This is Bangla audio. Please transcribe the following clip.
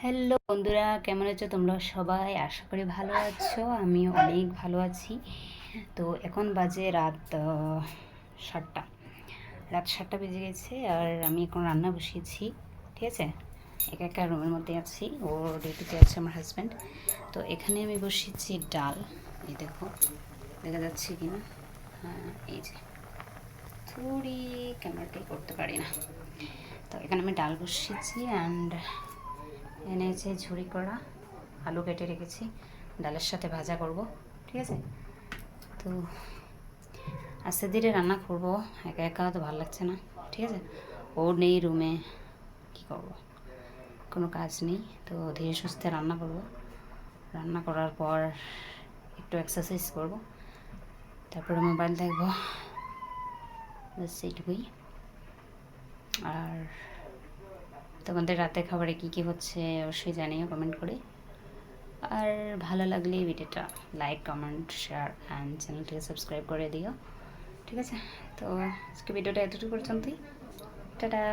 হ্যালো বন্ধুরা, কেমন আছো তোমরা সবাই? আশা করি ভালো আছো। আমি অনেক ভালো আছি। তো এখন বাজে সাতটা রাত 7টা বেজে গেছে। আর আমি এখন রান্না বসিয়েছি। ঠিক আছে, একা একা রুমের মধ্যে আছি, ওর ডিউটিতে আছে আমার হাজব্যান্ড। তো এখানে আমি বসিয়েছি ডাল। এই দেখো, দেখা যাচ্ছে কি না? হ্যাঁ, এই যে থোড়ি ক্যামেরাটাই করতে পারি না। তো এখানে আমি ডাল বসিয়েছি অ্যান্ড এনেছে ঝুরি করা আলু কেটে রেখেছি, ডালের সাথে ভাজা করব। ঠিক আছে, তো আস্তে ধীরে রান্না করব, একা একা তো ভালো লাগছে না। ঠিক আছে, ও নেই রুমে, কি করব, কোনো কাজ নেই, তো ধীরে সুস্থে রান্না করব। রান্না করার পর একটু এক্সারসাইজ করব, তারপরে মোবাইল দেখব, ব্যাস এইটুকুই। আর তোমাদের রাতে খাবারে কী কী হচ্ছে অবশ্যই জানিও কমেন্ট করে। আর ভালো লাগলে ভিডিওটা লাইক, কমেন্ট, শেয়ার অ্যান্ড চ্যানেলটিকে সাবস্ক্রাইব করে দিও। ঠিক আছে, তো আজকে ভিডিওটা এতটুকু পর্যন্তই। টাটা।